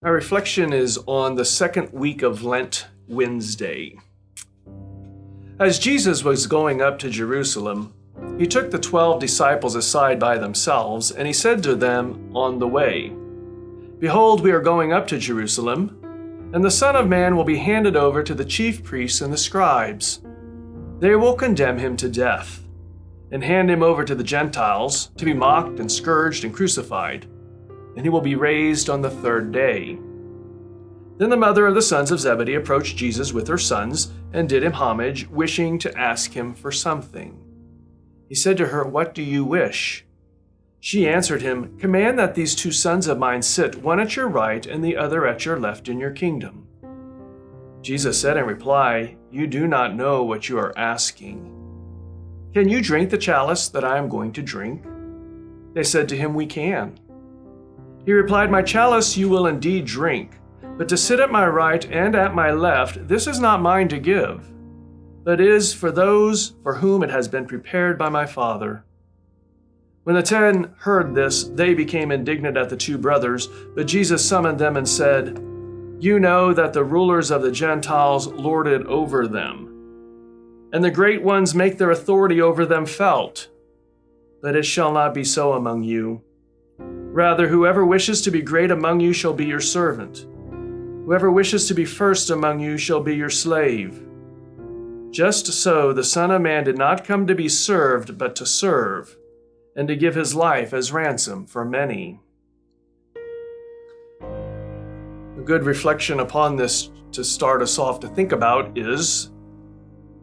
Our reflection is on the second week of Lent, Wednesday. As Jesus was going up to Jerusalem, he took the 12 disciples aside by themselves, and he said to them on the way, "Behold, we are going up to Jerusalem, and the Son of Man will be handed over to the chief priests and the scribes. They will condemn him to death, and hand him over to the Gentiles to be mocked and scourged and crucified, and he will be raised on the third day." Then the mother of the sons of Zebedee approached Jesus with her sons and did him homage, wishing to ask him for something. He said to her, "What do you wish?" She answered him, "Command that these 2 sons of mine sit, one at your right and the other at your left in your kingdom." Jesus said in reply, "You do not know what you are asking. Can you drink the chalice that I am going to drink?" They said to him, "We can." He replied, "My chalice you will indeed drink, but to sit at my right and at my left, this is not mine to give, but is for those for whom it has been prepared by my Father." When the 10 heard this, they became indignant at the 2 brothers, but Jesus summoned them and said, "You know that the rulers of the Gentiles lord it over them, and the great ones make their authority over them felt. But it shall not be so among you. Rather, whoever wishes to be great among you shall be your servant. Whoever wishes to be first among you shall be your slave. Just so the Son of Man did not come to be served, but to serve, and to give his life as ransom for many." A good reflection upon this to start us off to think about is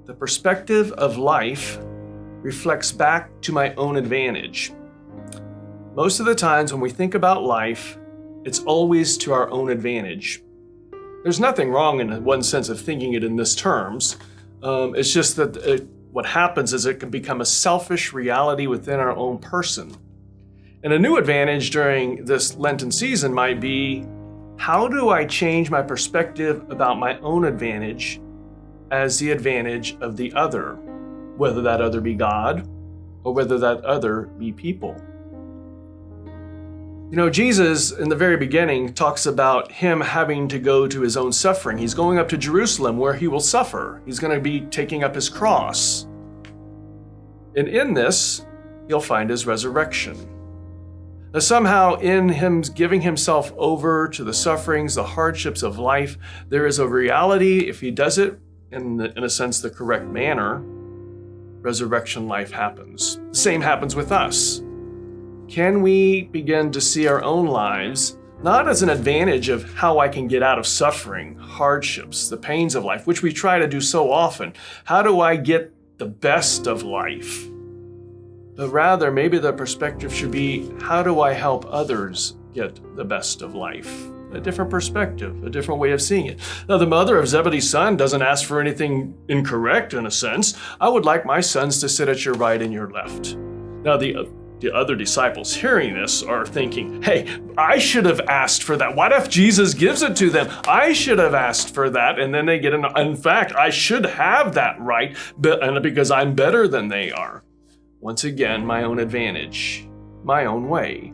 the perspective of life reflects back to my own advantage. Most of the times when we think about life, it's always to our own advantage. There's nothing wrong in one sense of thinking it in this terms. It's just that what happens is it can become a selfish reality within our own person. And a new advantage during this Lenten season might be, how do I change my perspective about my own advantage as the advantage of the other, whether that other be God or whether that other be people? You know, Jesus, in the very beginning, talks about him having to go to his own suffering. He's going up to Jerusalem where he will suffer. He's going to be taking up his cross. And in this, he'll find his resurrection. Now, somehow, in him giving himself over to the sufferings, the hardships of life, there is a reality, if he does it in a sense, the correct manner, resurrection life happens. The same happens with us. Can we begin to see our own lives not as an advantage of how I can get out of suffering, hardships, the pains of life, which we try to do so often? How do I get the best of life? But rather, maybe the perspective should be, how do I help others get the best of life? A different perspective, a different way of seeing it. Now, the mother of Zebedee's son doesn't ask for anything incorrect in a sense. I would like my sons to sit at your right and your left. Now, the other disciples hearing this are thinking, hey, I should have asked for that. What if Jesus gives it to them? I should have asked for that. And then they get in fact, I should have that right because I'm better than they are. Once again, my own advantage, my own way.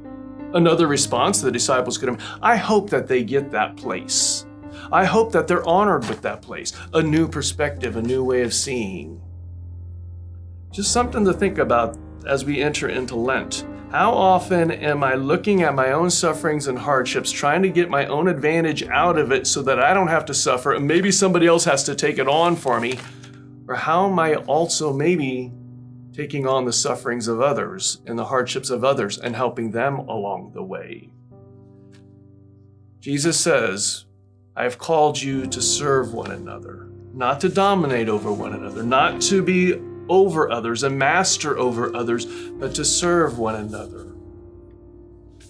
Another response the disciples could have, I hope that they get that place. I hope that they're honored with that place. A new perspective, a new way of seeing. Just something to think about as we enter into Lent. How often am I looking at my own sufferings and hardships, trying to get my own advantage out of it so that I don't have to suffer, and maybe somebody else has to take it on for me? Or how am I also maybe taking on the sufferings of others and the hardships of others and helping them along the way? Jesus says, I have called you to serve one another, not to dominate over one another, not to be over others and master over others, but to serve one another.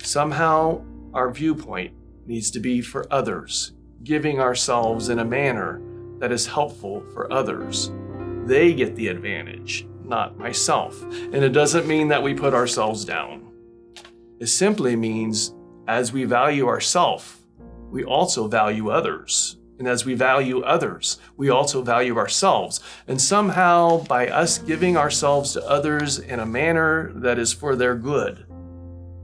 Somehow our viewpoint needs to be for others, giving ourselves in a manner that is helpful for others. They get the advantage, not myself. And it doesn't mean that we put ourselves down. It simply means as we value ourselves, we also value others. And as we value others, we also value ourselves. And somehow, by us giving ourselves to others in a manner that is for their good,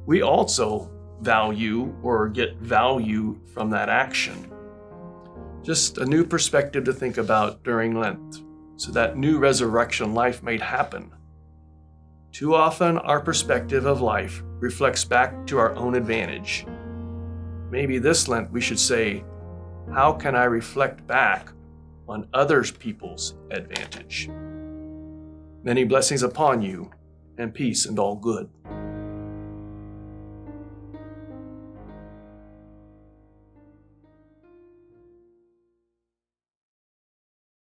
we also value or get value from that action. Just a new perspective to think about during Lent, so that new resurrection life may happen. Too often, our perspective of life reflects back to our own advantage. Maybe this Lent we should say, how can I reflect back on other people's advantage? Many blessings upon you, and peace and all good.